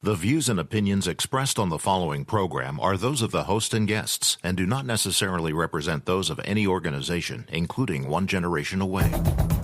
The views and opinions expressed on the following program are those of the host and guests and do not necessarily represent those of any organization, including One Generation Away.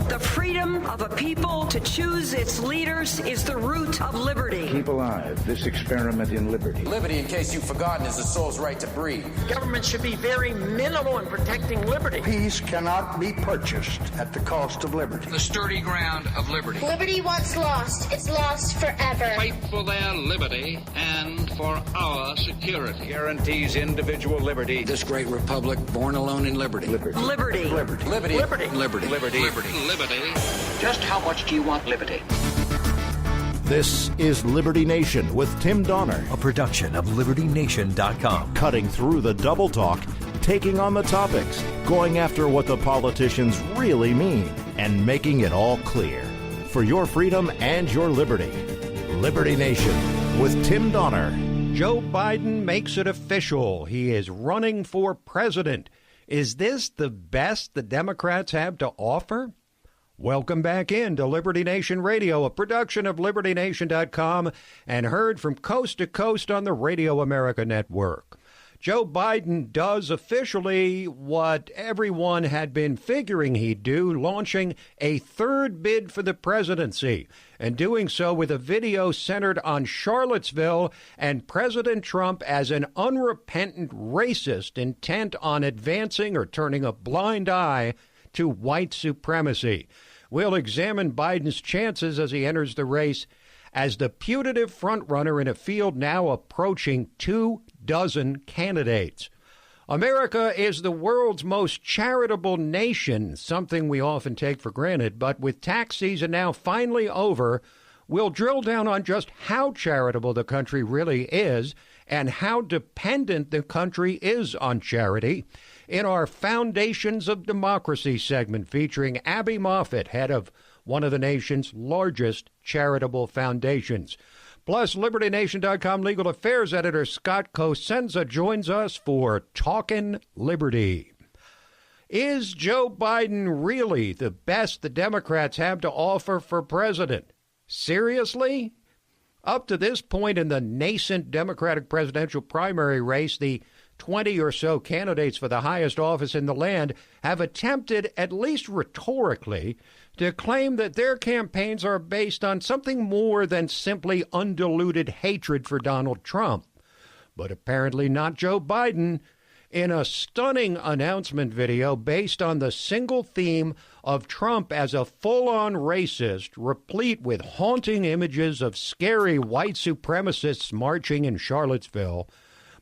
The freedom of a people to choose its leaders is the root of liberty. Keep alive this experiment in liberty. Liberty, in case you've forgotten, is the soul's right to breathe. Government should be very minimal in protecting liberty. Peace cannot be purchased at the cost of liberty. The sturdy ground of liberty. Liberty once lost is lost forever. Fight for their liberty and for our security. Guarantees individual liberty. This great republic, born alone in liberty. Liberty. Liberty. Liberty. Liberty. Liberty. Liberty. Liberty. Just how much do you want liberty? This is Liberty Nation with Tim Donner, a production of LibertyNation.com. cutting through the double talk, taking on the topics, going after what the politicians really mean, and making it all clear. For your freedom and your liberty. Liberty Nation with Tim Donner. Joe Biden makes it official. He is running for president. Is this the best the Democrats have to offer? Welcome back into Liberty Nation Radio, a production of LibertyNation.com and heard from coast to coast on the Radio America Network. Joe Biden does officially what everyone had been figuring he'd do, launching a third bid for the presidency, and doing so with a video centered on Charlottesville and President Trump as an unrepentant racist intent on advancing or turning a blind eye to white supremacy. We'll examine Biden's chances as he enters the race as the putative frontrunner in a field now approaching 24 candidates. America is the world's most charitable nation, something we often take for granted, but with tax season now finally over, we'll drill down on just how charitable the country really is and how dependent the country is on charity in our Foundations of Democracy segment featuring Abby Moffat, head of one of the nation's largest charitable foundations. Plus, LibertyNation.com legal affairs editor Scott Cosenza joins us for Talkin' Liberty. Is Joe Biden really the best the Democrats have to offer for president? Seriously? Up to this point in the nascent Democratic presidential primary race, the 20 or so candidates for the highest office in the land have attempted, at least rhetorically, to claim that their campaigns are based on something more than simply undiluted hatred for Donald Trump. But apparently not Joe Biden. In a stunning announcement video based on the single theme of Trump as a full-on racist, replete with haunting images of scary white supremacists marching in Charlottesville,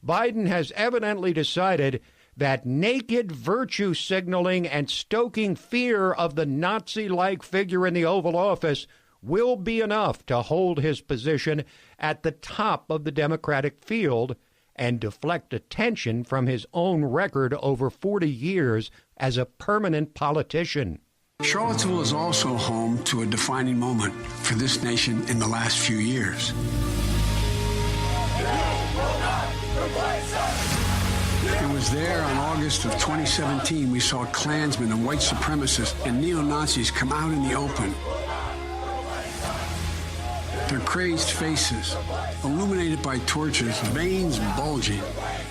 Biden has evidently decided that naked virtue signaling and stoking fear of the Nazi-like figure in the Oval Office will be enough to hold his position at the top of the Democratic field and deflect attention from his own record over 40 years as a permanent politician. Charlottesville is also home to a defining moment for this nation in the last few years. It was there on August of 2017 we saw Klansmen and white supremacists and neo-Nazis come out in the open. Their crazed faces, illuminated by torches, veins bulging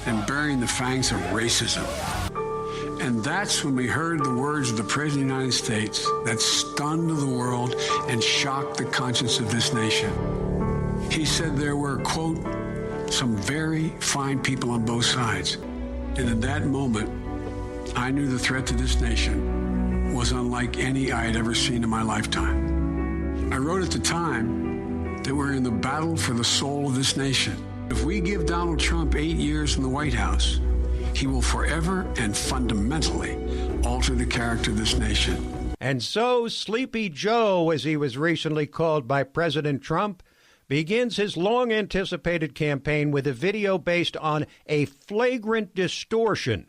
and bearing the fangs of racism. And that's when we heard the words of the President of the United States that stunned the world and shocked the conscience of this nation. He said there were, quote, some very fine people on both sides. And in that moment, I knew the threat to this nation was unlike any I had ever seen in my lifetime. I wrote at the time that we're in the battle for the soul of this nation. If we give Donald Trump 8 years in the White House, he will forever and fundamentally alter the character of this nation. And so Sleepy Joe, as he was recently called by President Trump, begins his long-anticipated campaign with a video based on a flagrant distortion.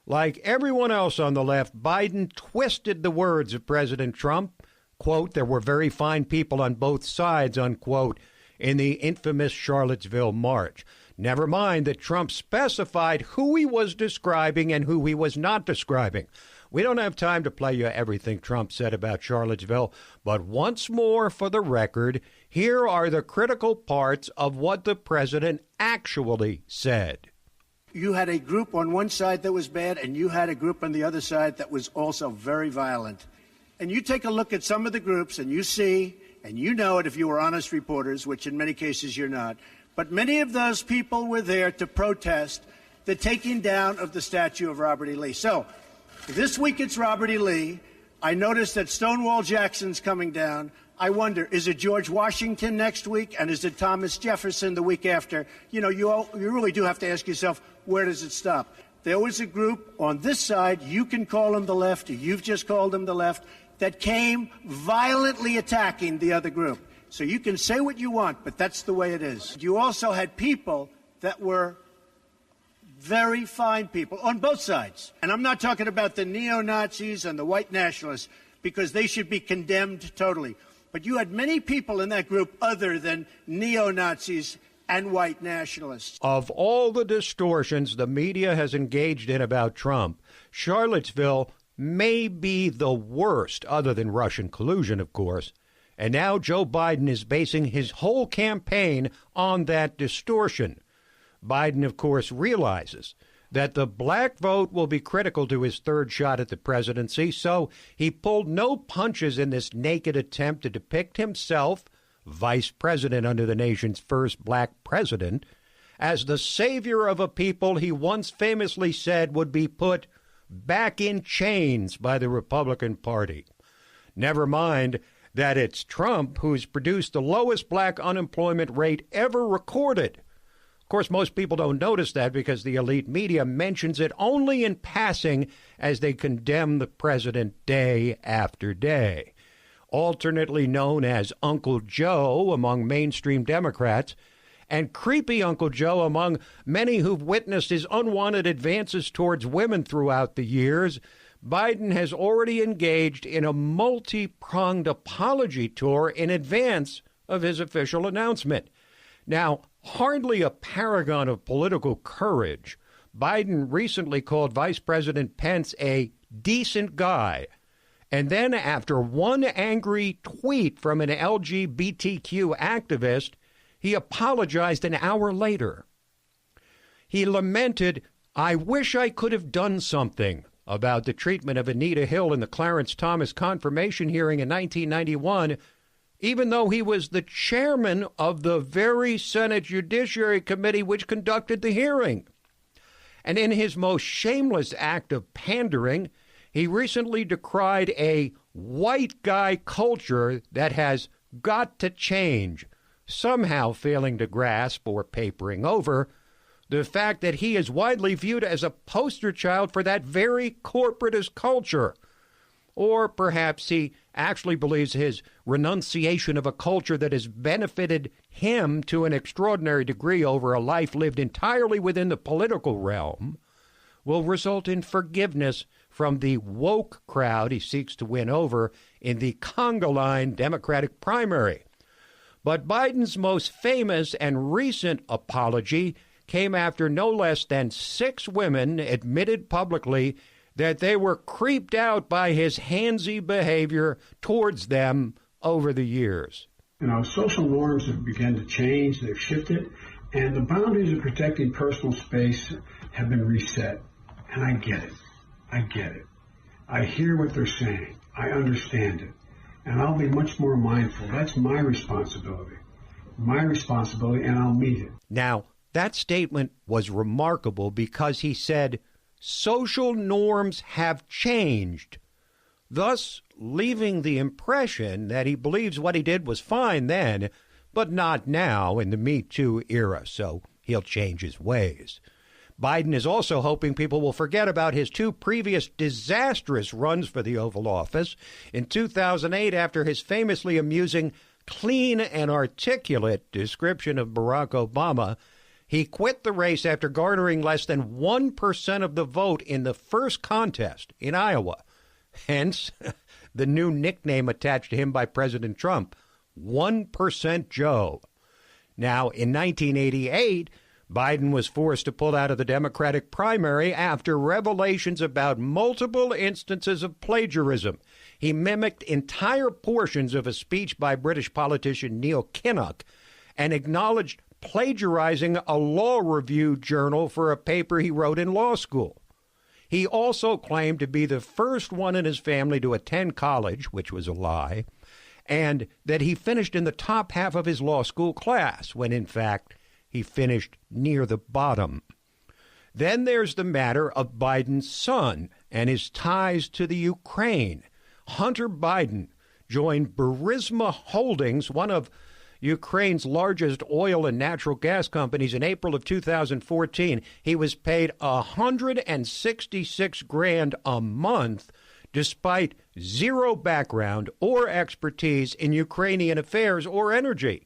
Like everyone else on the left, Biden twisted the words of President Trump, quote, there were very fine people on both sides, unquote, in the infamous Charlottesville march. Never mind that Trump specified who he was describing and who he was not describing. We don't have time to play you everything Trump said about Charlottesville, but once more for the record, here are the critical parts of what the president actually said. You had a group on one side that was bad, and you had a group on the other side that was also very violent. And you take a look at some of the groups, and you see, and you know it if you were honest reporters, which in many cases you're not, but many of those people were there to protest the taking down of the statue of Robert E. Lee. So this week it's Robert E. Lee. I noticed that Stonewall Jackson's coming down. I wonder, is it George Washington next week, and is it Thomas Jefferson the week after? You know, you really do have to ask yourself, where does it stop? There was a group on this side, you can call them the left, or you've just called them the left, that came violently attacking the other group. So you can say what you want, but that's the way it is. You also had people that were very fine people on both sides. And I'm not talking about the neo-Nazis and the white nationalists, because they should be condemned totally. But you had many people in that group other than neo-Nazis and white nationalists. Of all the distortions the media has engaged in about Trump, Charlottesville may be the worst, other than Russian collusion, of course. And now Joe Biden is basing his whole campaign on that distortion. Biden, of course, realizes that the black vote will be critical to his third shot at the presidency, so he pulled no punches in this naked attempt to depict himself, vice president under the nation's first black president, as the savior of a people he once famously said would be put back in chains by the Republican Party. Never mind that it's Trump who's produced the lowest black unemployment rate ever recorded. Of course, most people don't notice that because the elite media mentions it only in passing as they condemn the president day after day. Alternately known as Uncle Joe among mainstream Democrats, and creepy Uncle Joe among many who've witnessed his unwanted advances towards women throughout the years, Biden has already engaged in a multi-pronged apology tour in advance of his official announcement. Now, hardly a paragon of political courage, Biden recently called Vice President Pence a decent guy. And then after one angry tweet from an LGBTQ activist, he apologized an hour later. He lamented, "I wish I could have done something," about the treatment of Anita Hill in the Clarence Thomas confirmation hearing in 1991, even though he was the chairman of the very Senate Judiciary Committee which conducted the hearing. And in his most shameless act of pandering, he recently decried a white guy culture that has got to change, somehow failing to grasp or papering over the fact that he is widely viewed as a poster child for that very corporatist culture. Or perhaps he actually believes his renunciation of a culture that has benefited him to an extraordinary degree over a life lived entirely within the political realm will result in forgiveness from the woke crowd he seeks to win over in the conga line Democratic primary. But Biden's most famous and recent apology came after no less than 6 women admitted publicly that they were creeped out by his handsy behavior towards them over the years. You know, social norms have begun to change, they've shifted, and the boundaries of protecting personal space have been reset. And I get it. I get it. I hear what they're saying. I understand it. And I'll be much more mindful. That's my responsibility. My responsibility, and I'll meet it. Now, that statement was remarkable because he said, social norms have changed, thus leaving the impression that he believes what he did was fine then, but not now in the Me Too era, so he'll change his ways. Biden is also hoping people will forget about his 2 previous disastrous runs for the Oval Office. In 2008, after his famously amusing, clean and articulate description of Barack Obama, he quit the race after garnering less than 1% of the vote in the first contest in Iowa. Hence, the new nickname attached to him by President Trump, 1% Joe. Now, in 1988, Biden was forced to pull out of the Democratic primary after revelations about multiple instances of plagiarism. He mimicked entire portions of a speech by British politician Neil Kinnock and acknowledged plagiarizing a law review journal for a paper he wrote in law school. He also claimed to be the first one in his family to attend college, which was a lie, and that he finished in the top half of his law school class, when in fact he finished near the bottom. Then there's the matter of Biden's son and his ties to the Ukraine. Hunter Biden joined Burisma Holdings, one of Ukraine's largest oil and natural gas companies, in April of 2014. He was paid $166,000 a month, despite zero background or expertise in Ukrainian affairs or energy.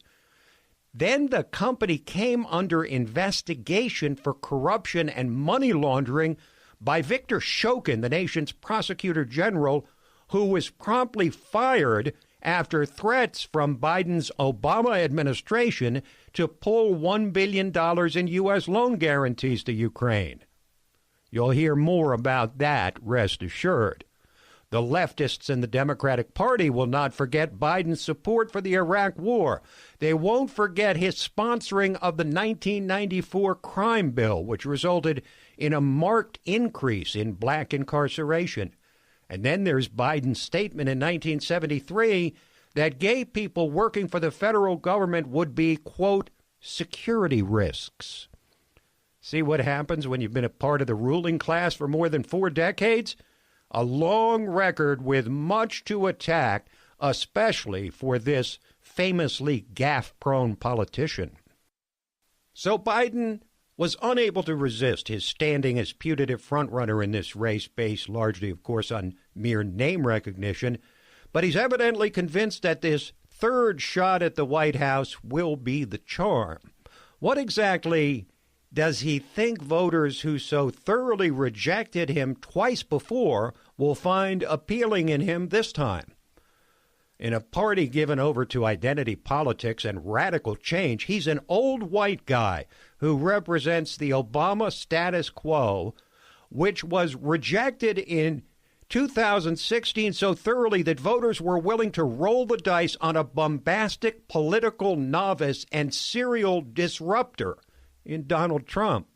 Then the company came under investigation for corruption and money laundering by Viktor Shokin, the nation's prosecutor general, who was promptly fired after threats from Biden's Obama administration to pull $1 billion in U.S. loan guarantees to Ukraine. You'll hear more about that, rest assured. The leftists in the Democratic Party will not forget Biden's support for the Iraq War. They won't forget his sponsoring of the 1994 crime bill, which resulted in a marked increase in black incarceration. And then there's Biden's statement in 1973 that gay people working for the federal government would be, quote, security risks. See what happens when you've been a part of the ruling class for more than 4 decades? A long record with much to attack, especially for this famously gaffe-prone politician. So Biden was unable to resist his standing as putative frontrunner in this race, based largely, of course, on mere name recognition. But he's evidently convinced that this third shot at the White House will be the charm. What exactly does he think voters who so thoroughly rejected him twice before will find appealing in him this time? In a party given over to identity politics and radical change, he's an old white guy who represents the Obama status quo, which was rejected in 2016 so thoroughly that voters were willing to roll the dice on a bombastic political novice and serial disruptor in Donald Trump.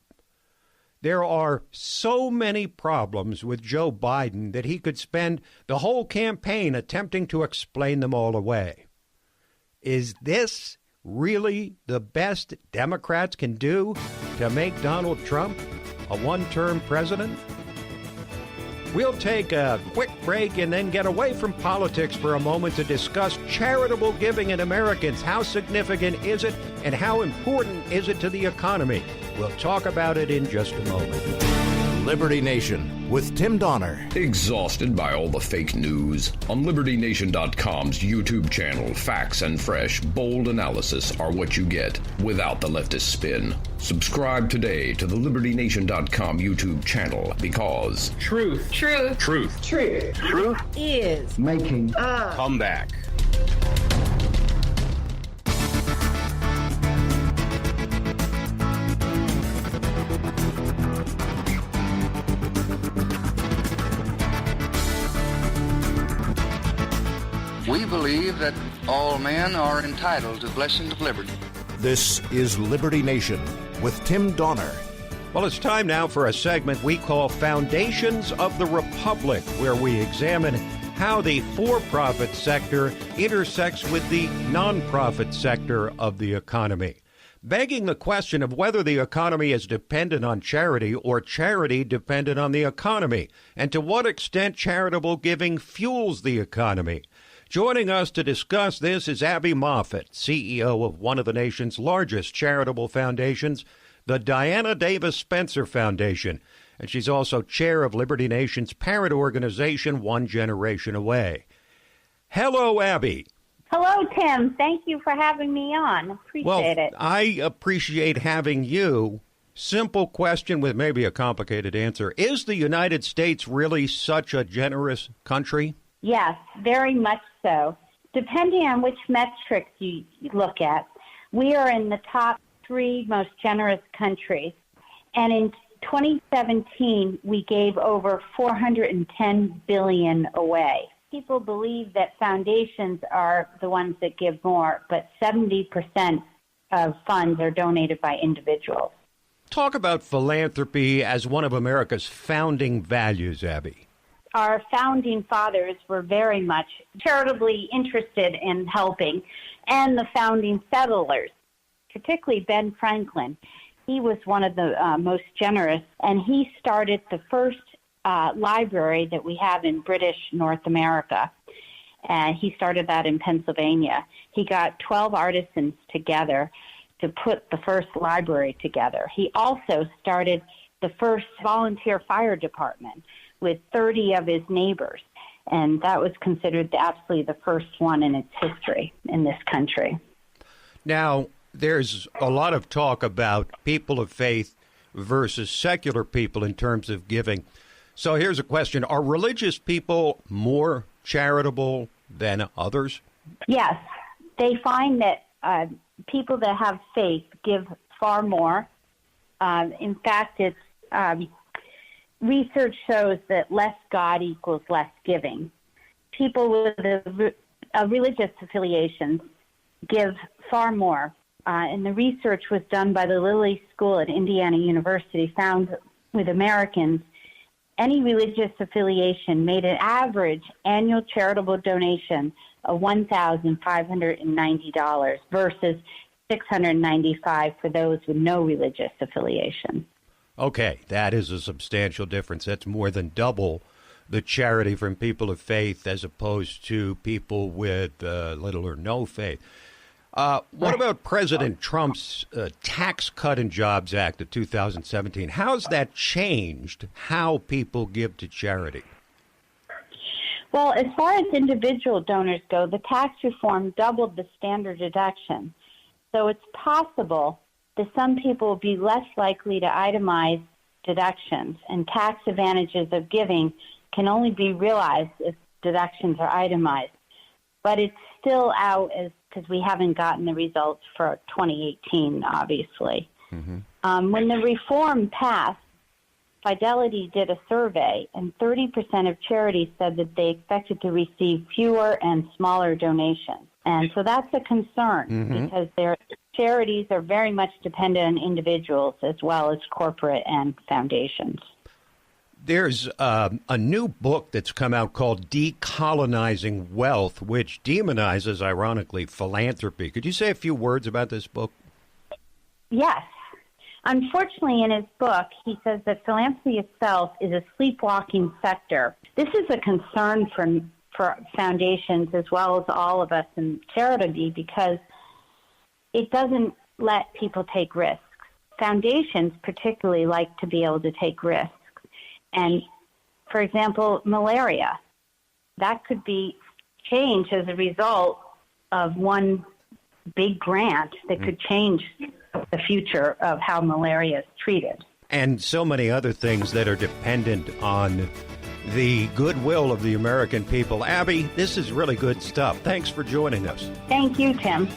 There are so many problems with Joe Biden that he could spend the whole campaign attempting to explain them all away. Is this really the best Democrats can do to make Donald Trump a one-term president? We'll take a quick break and then get away from politics for a moment to discuss charitable giving in Americans. How significant is it, and how important is it to the economy? We'll talk about it in just a moment. Liberty Nation with Tim Donner. Exhausted by all the fake news? On LibertyNation.com's YouTube channel, facts and fresh, bold analysis are what you get without the leftist spin. Subscribe today to the LibertyNation.com YouTube channel, because Truth is making a comeback. We believe that all men are entitled to the blessings of liberty. This is Liberty Nation with Tim Donner. Well, it's time now for a segment we call Foundations of the Republic, where we examine how the for-profit sector intersects with the nonprofit sector of the economy, begging the question of whether the economy is dependent on charity or charity dependent on the economy, and to what extent charitable giving fuels the economy. Joining us to discuss this is Abby Moffat, CEO of one of the nation's largest charitable foundations, the Diana Davis Spencer Foundation, and she's also chair of Liberty Nation's parent organization, One Generation Away. Hello, Abby. Hello, Tim. Thank you for having me on. Appreciate it. I appreciate having you. Simple question with maybe a complicated answer. Is the United States really such a generous country? Yes, very much so. Depending on which metrics you look at, we are in the top three most generous countries. And in 2017, we gave over $410 billion away. People believe that foundations are the ones that give more, but 70% of funds are donated by individuals. Talk about philanthropy as one of America's founding values, Abby. Our founding fathers were very much charitably interested in helping, and the founding settlers, particularly Ben Franklin. He was one of the most generous, and he started the first library that we have in British North America. And he started that in Pennsylvania. He got 12 artisans together to put the first library together. He also started the first volunteer fire department with 30 of his neighbors. And that was considered absolutely the first one in its history in this country. Now, there's a lot of talk about people of faith versus secular people in terms of giving. So here's a question. Are religious people more charitable than others? Yes. They find that people that have faith give far more. In fact, it's research shows that less God equals less giving. People with religious affiliations give far more. And the research was done by the Lilly School at Indiana University, found with Americans, any religious affiliation made an average annual charitable donation of $1,590 versus $695 for those with no religious affiliation. Okay, that is a substantial difference. That's more than double the charity from people of faith as opposed to people with little or no faith. What about President Trump's Tax Cut and Jobs Act of 2017? How's that changed how people give to charity? Well, as far as individual donors go, the tax reform doubled the standard deduction. So it's possible that some people will be less likely to itemize deductions, and tax advantages of giving can only be realized if deductions are itemized. But it's still out because we haven't gotten the results for 2018, obviously. Mm-hmm. When the reform passed, Fidelity did a survey, and 30% of charities said that they expected to receive fewer and smaller donations. And so that's a concern because their charities are very much dependent on individuals as well as corporate and foundations. There's a new book that's come out called Decolonizing Wealth, which demonizes, ironically, philanthropy. Could you say a few words about this book? Yes. Unfortunately, in his book, he says that philanthropy itself is a sleepwalking sector. This is a concern for foundations as well as all of us in charity because it doesn't let people take risks. Foundations particularly like to be able to take risks. And, for example, malaria, that could be changed as a result of one big grant that could change the future of how malaria is treated. And so many other things that are dependent on the goodwill of the American people. Abby, this is really good stuff. Thanks for joining us. Thank you, Tim.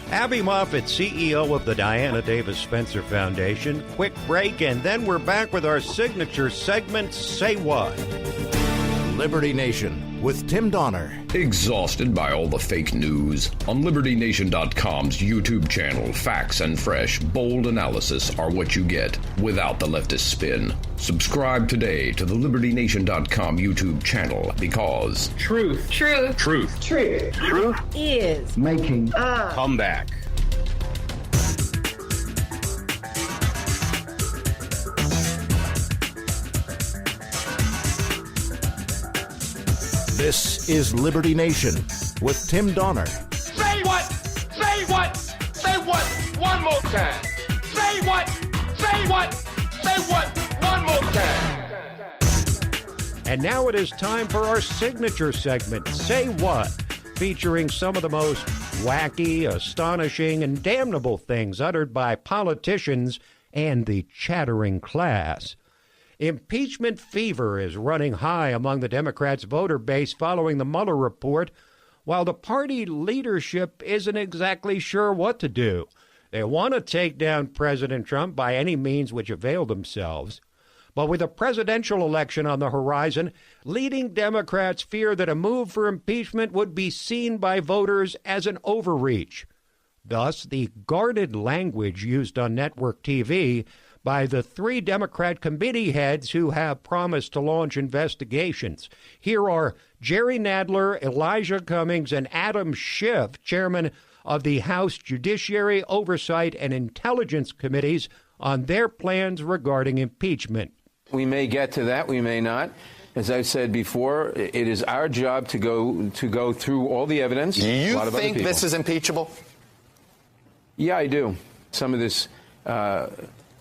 Abby Moffat, CEO of the Diana Davis Spencer Foundation. Quick break, and then we're back with our signature segment, Say What? Liberty Nation with Tim Donner. Exhausted by all the fake news? On LibertyNation.com's YouTube channel, facts and fresh, bold analysis are what you get without the leftist spin. Subscribe today to the LibertyNation.com YouTube channel because Truth is making a comeback. This is Liberty Nation with Tim Donner. Say what? Say what? Say what? One more time. Say what? Say what? Say what? One more time. And now it is time for our signature segment, Say What? Featuring some of the most wacky, astonishing, and damnable things uttered by politicians and the chattering class. Impeachment fever is running high among the Democrats' voter base following the Mueller report, while the party leadership isn't exactly sure what to do. They want to take down President Trump by any means which avail themselves. But with a presidential election on the horizon, leading Democrats fear that a move for impeachment would be seen by voters as an overreach. Thus, the guarded language used on network TV by the 3 Democrat committee heads who have promised to launch investigations. Here are Jerry Nadler, Elijah Cummings, and Adam Schiff, chairman of the House Judiciary, Oversight, and Intelligence Committees, on their plans regarding impeachment. We may get to that, we may not. As I've said before, it is our job to go through all the evidence. Do you think this is impeachable? Yeah, I do. Some of this,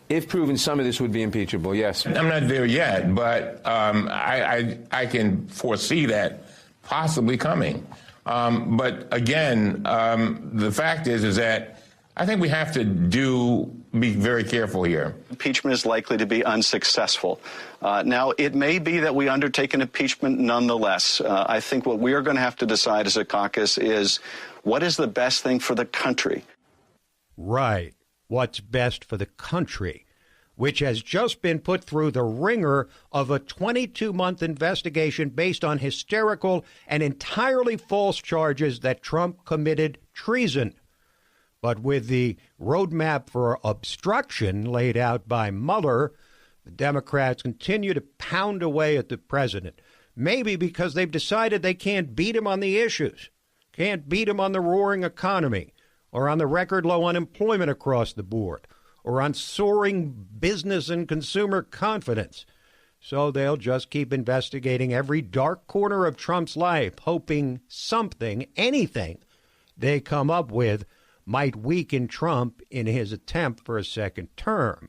if proven, some of this would be impeachable, yes. I'm not there yet, but I can foresee that possibly coming. But again, the fact is that I think we have to be very careful here. Impeachment is likely to be unsuccessful. Now, it may be that we undertake an impeachment nonetheless. I think what we are going to have to decide as a caucus is what is the best thing for the country. Right. What's best for the country, which has just been put through the ringer of a 22-month investigation based on hysterical and entirely false charges that Trump committed treason. But with the roadmap for obstruction laid out by Mueller, the Democrats continue to pound away at the president, maybe because they've decided they can't beat him on the issues, can't beat him on the roaring economy, or on the record low unemployment across the board, or on soaring business and consumer confidence. So they'll just keep investigating every dark corner of Trump's life, hoping something, anything they come up with might weaken Trump in his attempt for a second term.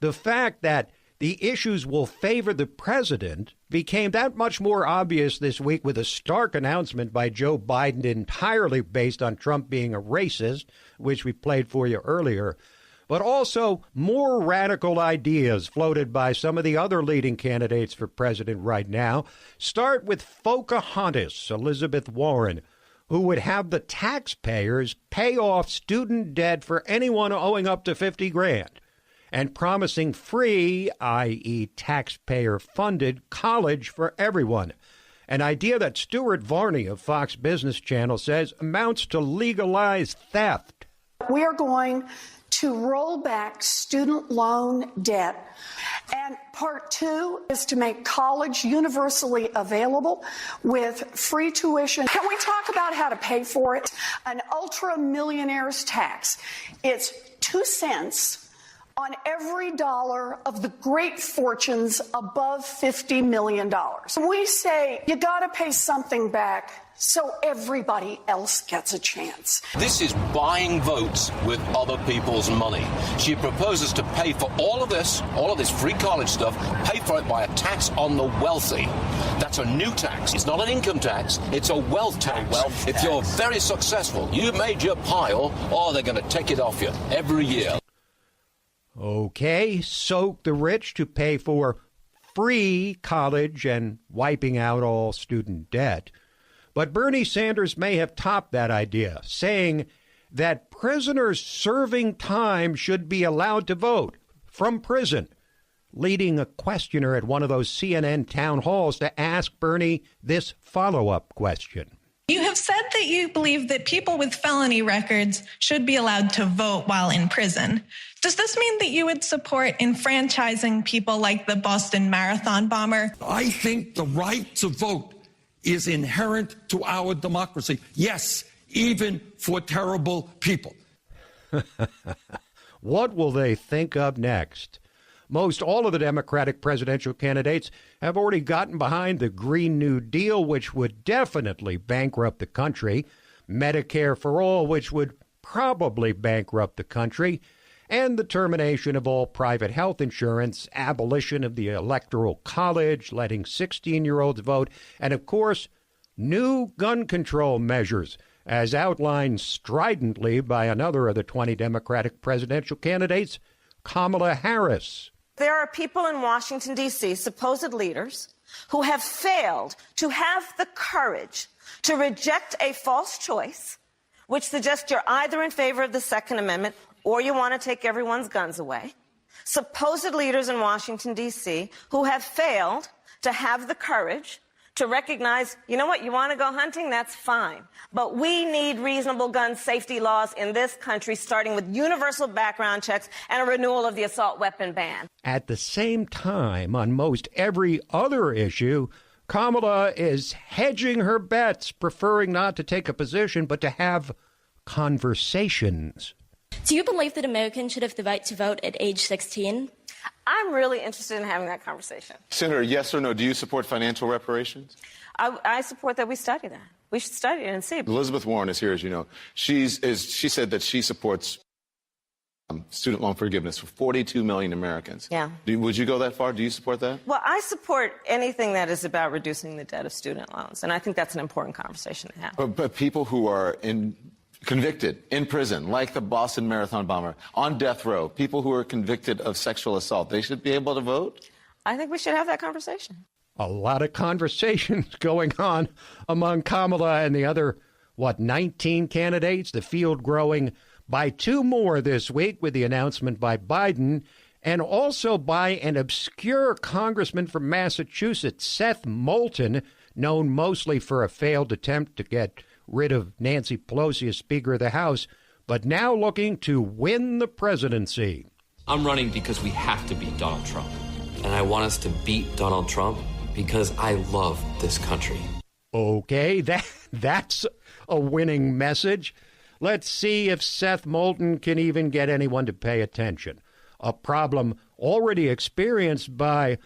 The fact that the issues will favor the president became that much more obvious this week with a stark announcement by Joe Biden entirely based on Trump being a racist, which we played for you earlier, but also more radical ideas floated by some of the other leading candidates for president right now. Start with Pocahontas, Elizabeth Warren, who would have the taxpayers pay off student debt for anyone owing up to $50,000, and promising free, i.e. taxpayer-funded, college for everyone. An idea that Stuart Varney of Fox Business Channel says amounts to legalized theft. We are going to roll back student loan debt. And part 2 is to make college universally available with free tuition. Can we talk about how to pay for it? An ultra-millionaire's tax. It's 2 cents on every dollar of the great fortunes above $50 million. We say you got to pay something back so everybody else gets a chance. This is buying votes with other people's money. She proposes to pay for all of this free college stuff, pay for it by a tax on the wealthy. That's a new tax. It's not an income tax. It's a wealth tax. If you're very successful, you've made your pile, or they're going to take it off you every year. Okay, soak the rich to pay for free college and wiping out all student debt. But Bernie Sanders may have topped that idea, saying that prisoners serving time should be allowed to vote from prison, leading a questioner at one of those CNN town halls to ask Bernie this follow-up question. You have said that you believe that people with felony records should be allowed to vote while in prison. Does this mean that you would support enfranchising people like the Boston Marathon bomber? I think the right to vote is inherent to our democracy. Yes, even for terrible people. What will they think of next? Most all of the Democratic presidential candidates have already gotten behind the Green New Deal, which would definitely bankrupt the country, Medicare for All, which would probably bankrupt the country, and the termination of all private health insurance, abolition of the Electoral College, letting 16-year-olds vote, and, of course, new gun control measures, as outlined stridently by another of the 20 Democratic presidential candidates, Kamala Harris. There are people in Washington, D.C., supposed leaders, who have failed to have the courage to reject a false choice, which suggests you're either in favor of the Second Amendment or you want to take everyone's guns away. Supposed leaders in Washington, D.C., who have failed to have the courage to recognize, you know what, you want to go hunting? That's fine. But we need reasonable gun safety laws in this country, starting with universal background checks and a renewal of the assault weapon ban. At the same time, on most every other issue, Kamala is hedging her bets, preferring not to take a position, but to have conversations. Do you believe that Americans should have the right to vote at age 16? I'm really interested in having that conversation. Senator, yes or no, do you support financial reparations? I support that we study that. We should study it and see. Elizabeth Warren is here, as you know. She said that she supports student loan forgiveness for 42 million Americans. Yeah. Would you go that far? Do you support that? Well, I support anything that is about reducing the debt of student loans, and I think that's an important conversation to have. But people who are convicted in prison, like the Boston Marathon bomber, on death row, people who are convicted of sexual assault, they should be able to vote? I think we should have that conversation. A lot of conversations going on among Kamala and the other, 19 candidates, the field growing by 2 more this week with the announcement by Biden and also by an obscure congressman from Massachusetts, Seth Moulton, known mostly for a failed attempt to get rid of Nancy Pelosi as Speaker of the House, but now looking to win the presidency. I'm running because we have to beat Donald Trump. And I want us to beat Donald Trump because I love this country. Okay, that's a winning message. Let's see if Seth Moulton can even get anyone to pay attention. A problem already experienced by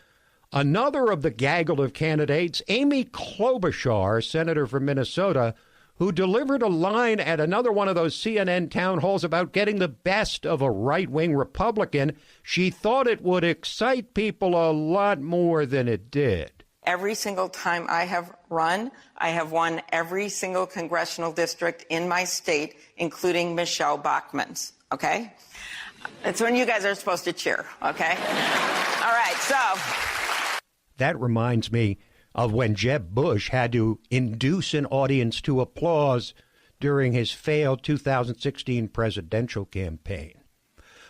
another of the gaggle of candidates, Amy Klobuchar, senator from Minnesota, who delivered a line at another one of those CNN town halls about getting the best of a right-wing Republican. She thought it would excite people a lot more than it did. Every single time I have run, I have won every single congressional district in my state, including Michelle Bachmann's, okay? It's when you guys are supposed to cheer, okay? All right, so. That reminds me of when Jeb Bush had to induce an audience to applause during his failed 2016 presidential campaign.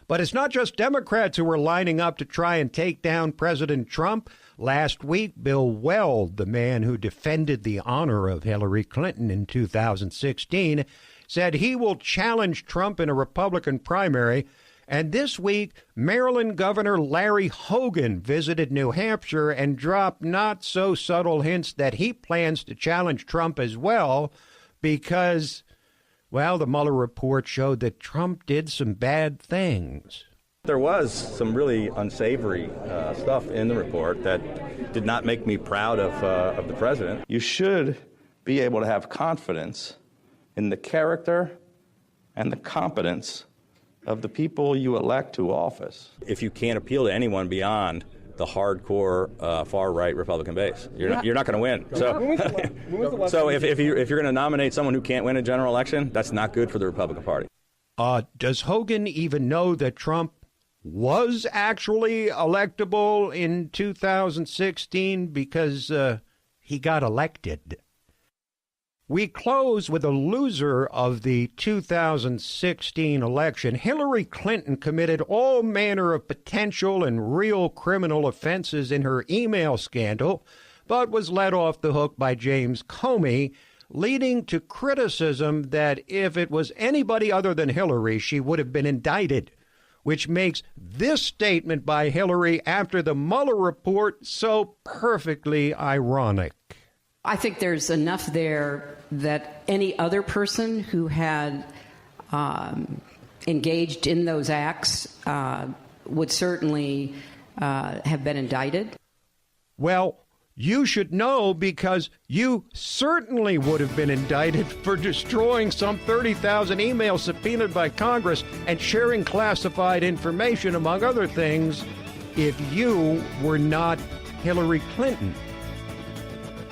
But it's not just Democrats who are lining up to try and take down President Trump. Last week, Bill Weld, the man who defended the honor of Hillary Clinton in 2016, said he will challenge Trump in a Republican primary. And this week, Maryland Governor Larry Hogan visited New Hampshire and dropped not-so-subtle hints that he plans to challenge Trump as well because, well, the Mueller report showed that Trump did some bad things. There was some really unsavory stuff in the report that did not make me proud of the president. You should be able to have confidence in the character and the competence of the people you elect to office. If you can't appeal to anyone beyond the hardcore far-right Republican base, you're not going to win. So if you're going to nominate someone who can't win a general election, that's not good for the Republican Party. Does Hogan even know that Trump was actually electable in 2016 because he got elected? We close with a loser of the 2016 election. Hillary Clinton committed all manner of potential and real criminal offenses in her email scandal, but was let off the hook by James Comey, leading to criticism that if it was anybody other than Hillary, she would have been indicted, which makes this statement by Hillary after the Mueller report so perfectly ironic. I think there's enough there that any other person who had engaged in those acts would certainly have been indicted. Well, you should know because you certainly would have been indicted for destroying some 30,000 emails subpoenaed by Congress and sharing classified information, among other things, if you were not Hillary Clinton.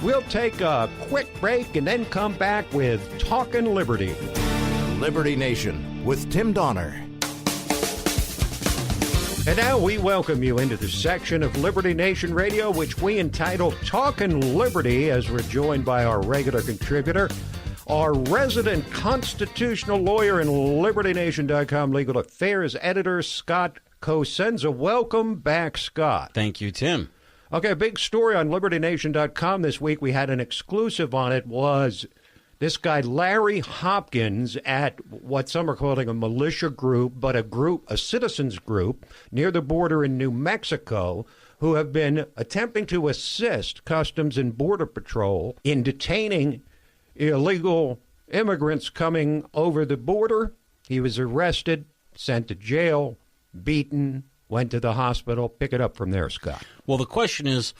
We'll take a quick break and then come back with Talkin' Liberty. Liberty Nation with Tim Donner. And now we welcome you into the section of Liberty Nation Radio, which we entitle Talkin' Liberty, as we're joined by our regular contributor, our resident constitutional lawyer and LibertyNation.com legal affairs editor, Scott Cosenza. Welcome back, Scott. Thank you, Tim. Okay, a big story on LibertyNation.com this week. We had an exclusive on it. Was this guy Larry Hopkins at what some are calling a militia group, but a citizens group near the border in New Mexico, who have been attempting to assist Customs and Border Patrol in detaining illegal immigrants coming over the border. He was arrested, sent to jail, beaten, went to the hospital. Pick it up from there, Scott. Well, the question is,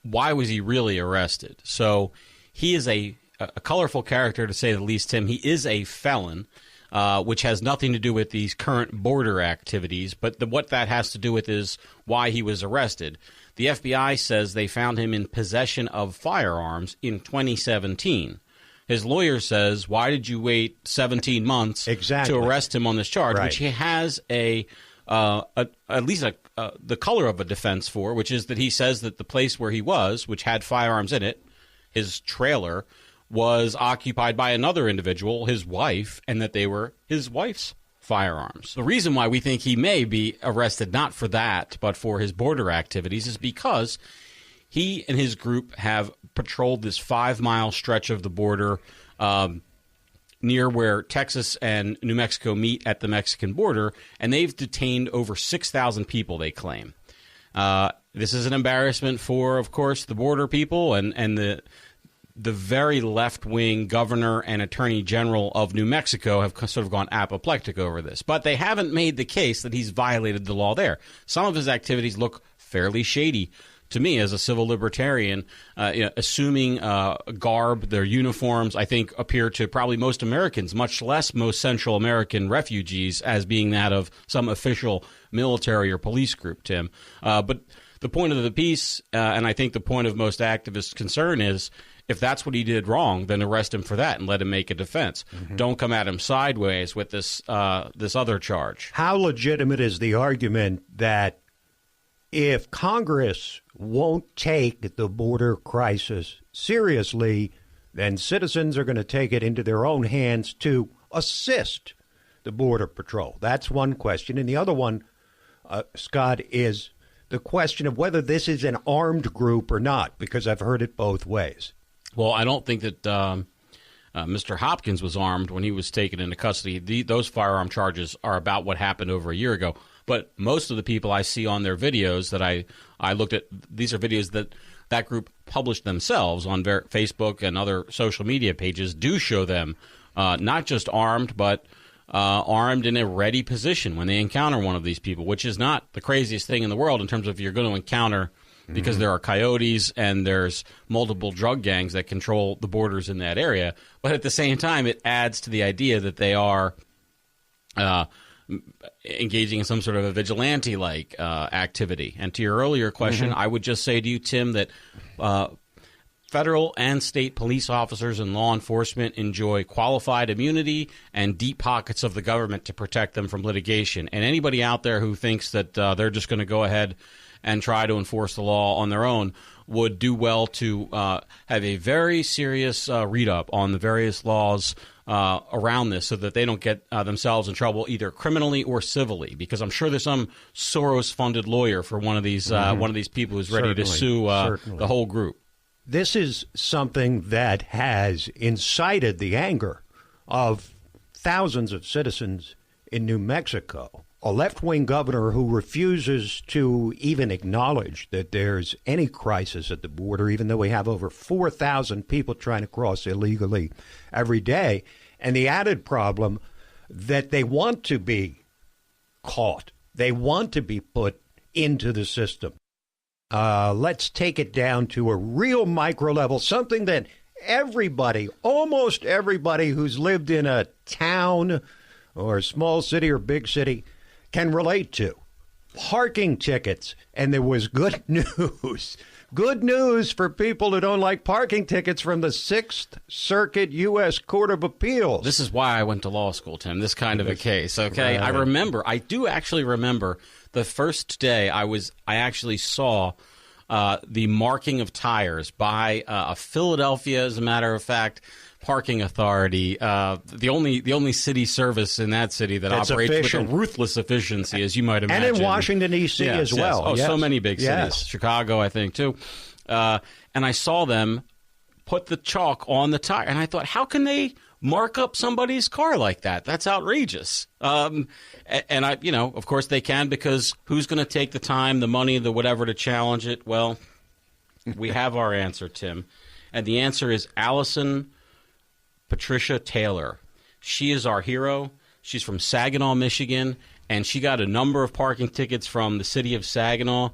why was he really arrested? So he is a colorful character, to say the least, Tim. He is a felon, which has nothing to do with these current border activities. But what that has to do with is why he was arrested. The FBI says they found him in possession of firearms in 2017. His lawyer says, why did you wait 17 months to arrest him on this charge, Right. which he has at least the color of a defense for, which is that he says that the place where he was, which had firearms in it, his trailer, was occupied by another individual, his wife, and that they were his wife's firearms. The reason why we think he may be arrested, not for that, but for his border activities, is because he and his group have patrolled this 5-mile stretch of the border near where Texas and New Mexico meet at the Mexican border, and they've detained over 6,000 people, they claim. This is an embarrassment for, of course, the border people and the very left-wing governor and attorney general of New Mexico have sort of gone apoplectic over this. But they haven't made the case that he's violated the law there. Some of his activities look fairly shady to me as a civil libertarian, assuming garb, their uniforms, I think, appear to probably most Americans, much less most Central American refugees, as being that of some official military or police group, Tim. But the point of the piece, and I think the point of most activists' concern is, if that's what he did wrong, then arrest him for that and let him make a defense. Mm-hmm. Don't come at him sideways with this other charge. How legitimate is the argument that if Congress won't take the border crisis seriously, then citizens are going to take it into their own hands to assist the Border Patrol? That's one question. And the other one, Scott, is the question of whether this is an armed group or not, because I've heard it both ways. Well, I don't think that Mr. Hopkins was armed when he was taken into custody. Those firearm charges are about what happened over a year ago. But most of the people I see on their videos that I looked at, these are videos that group published themselves on Facebook and other social media pages, do show them not just armed, but armed in a ready position when they encounter one of these people, which is not the craziest thing in the world in terms of if you're going to encounter, because there are coyotes and there's multiple drug gangs that control the borders in that area. But at the same time, it adds to the idea that they are engaging in some sort of a vigilante-like activity. And to your earlier question, I would just say to you, Tim, that federal and state police officers and law enforcement enjoy qualified immunity and deep pockets of the government to protect them from litigation. And anybody out there who thinks that they're just going to go ahead and try to enforce the law on their own would do well to have a very serious read-up on the various laws around this, so that they don't get themselves in trouble either criminally or civilly. Because I'm sure there's some Soros-funded lawyer for one of these people who's ready to sue the whole group. This is something that has incited the anger of thousands of citizens in New Mexico. A left-wing governor who refuses to even acknowledge that there's any crisis at the border, even though we have over 4,000 people trying to cross illegally every day. And the added problem that they want to be caught. They want to be put into the system. Let's take it down to a real micro level, something that everybody, almost everybody who's lived in a town or a small city or big city can relate to. Parking tickets. And there was good news. Good news for people who don't like parking tickets from the 6th Circuit U.S. Court of Appeals. This is why I went to law school, Tim, this kind of a case, okay? Right. I do actually remember the first day I actually saw the marking of tires by a Philadelphia, as a matter of fact, parking authority, the only city service in that city that operates efficient. with a ruthless efficiency, as you might imagine. And in Washington, D.C. as well. Oh, so many big cities. Chicago, I think, too. And I saw them put the chalk on the tire, and I thought, how can they mark up somebody's car like that? That's outrageous. And I, of course they can, because who's going to take the time, the money, the whatever to challenge it? Well, we have our answer, Tim. And the answer is Allison Patricia Taylor. She is our hero. She's from Saginaw, Michigan, and she got a number of parking tickets from the city of Saginaw.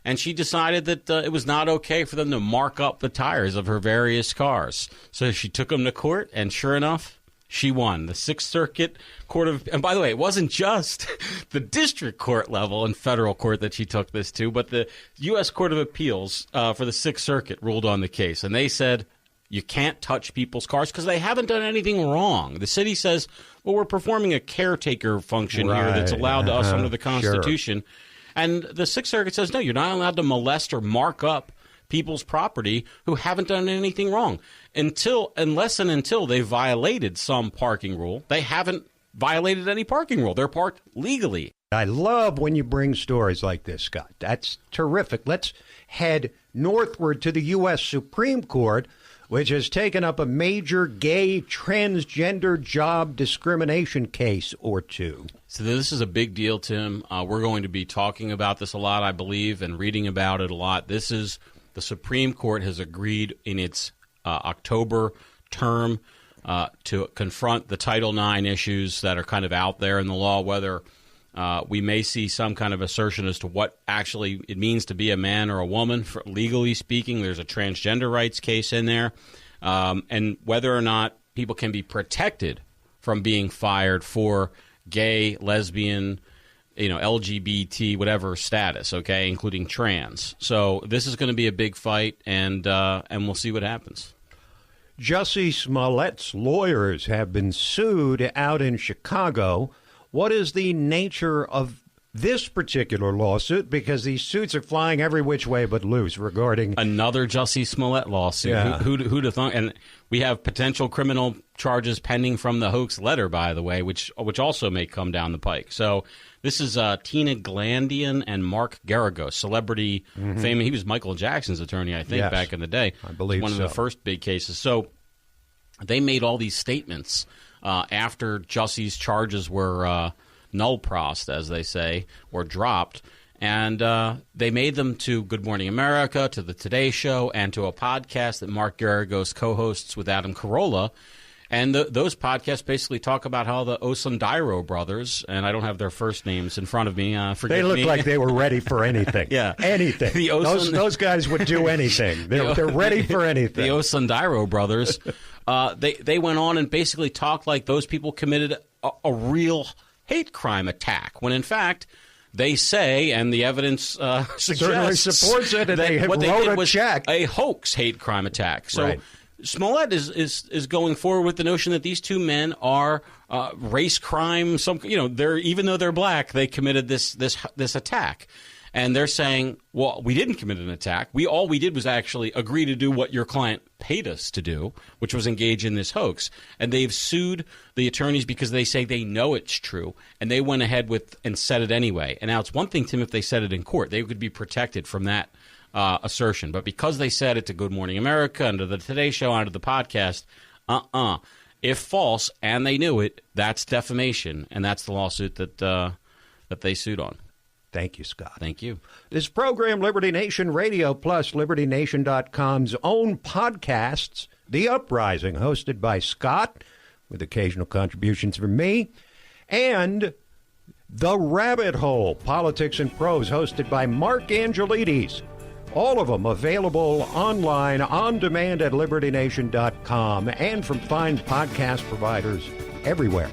And she decided that it was not okay for them to mark up the tires of her various cars. So she took them to court, and sure enough, she won. The Sixth Circuit Court of... And by the way, it wasn't just the district court level and federal court that she took this to, but the U.S. Court of Appeals for the Sixth Circuit ruled on the case. And they said, you can't touch people's cars because they haven't done anything wrong. The city says, well, we're performing a caretaker function here that's allowed to us under the Constitution. Sure. And the Sixth Circuit says, no, you're not allowed to molest or mark up people's property who haven't done anything wrong. Unless they violated some parking rule, they haven't violated any parking rule. They're parked legally. I love when you bring stories like this, Scott. That's terrific. Let's head northward to the U.S. Supreme Court, which has taken up a major gay transgender job discrimination case or two. So this is a big deal, Tim. We're going to be talking about this a lot, I believe, and reading about it a lot. The Supreme Court has agreed in its October term to confront the Title IX issues that are kind of out there in the law, whether we may see some kind of assertion as to what actually it means to be a man or a woman, legally speaking. There's a transgender rights case in there, and whether or not people can be protected from being fired for gay, lesbian, LGBT, whatever status, okay, including trans. So this is going to be a big fight, and we'll see what happens. Jussie Smollett's lawyers have been sued out in Chicago. What is the nature of this particular lawsuit? Because these suits are flying every which way but loose regarding another Jussie Smollett lawsuit. Yeah. Who'd have thought? And we have potential criminal charges pending from the hoax letter, by the way, which also may come down the pike. So this is Tina Glandian and Mark Garagos, celebrity fame. He was Michael Jackson's attorney, I think, back in the day. I believe one of the first big cases. So they made all these statements after Jussie's charges were null prost, as they say, or dropped. And they made them to Good Morning America, to the Today Show, and to a podcast that Mark Garagos co-hosts with Adam Carolla. And those podcasts basically talk about how the Osundairo brothers, and I don't have their first names in front of me. They look like they were ready for anything. Yeah. Anything. Those guys would do anything. They're ready for anything. The Osundairo brothers, they went on and basically talked like those people committed a real hate crime attack, when in fact they say, and the evidence certainly supports it, and they what wrote they did a was check. A hoax hate crime attack. So right. Smollett is going forward with the notion that these two men are race crime. Even though they're black, they committed this attack. And they're saying, well, we didn't commit an attack. All we did was actually agree to do what your client paid us to do, which was engage in this hoax. And they've sued the attorneys because they say they know it's true. And they went ahead and said it anyway. And now it's one thing, Tim, if they said it in court. They could be protected from that assertion. But because they said it to Good Morning America, under the Today Show, under the podcast, if false, and they knew it, that's defamation. And that's the lawsuit that they sued on. Thank you, Scott. Thank you. This program, Liberty Nation Radio, plus LibertyNation.com's own podcasts, The Uprising, hosted by Scott, with occasional contributions from me, and The Rabbit Hole, Politics and Prose, hosted by Mark Angelides. All of them available online, on demand at LibertyNation.com, and from fine podcast providers everywhere.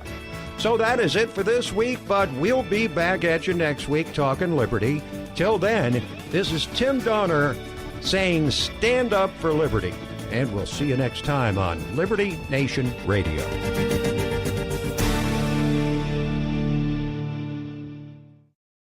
So that is it for this week, but we'll be back at you next week talking liberty. Till then, this is Tim Donner saying stand up for liberty, and we'll see you next time on Liberty Nation Radio.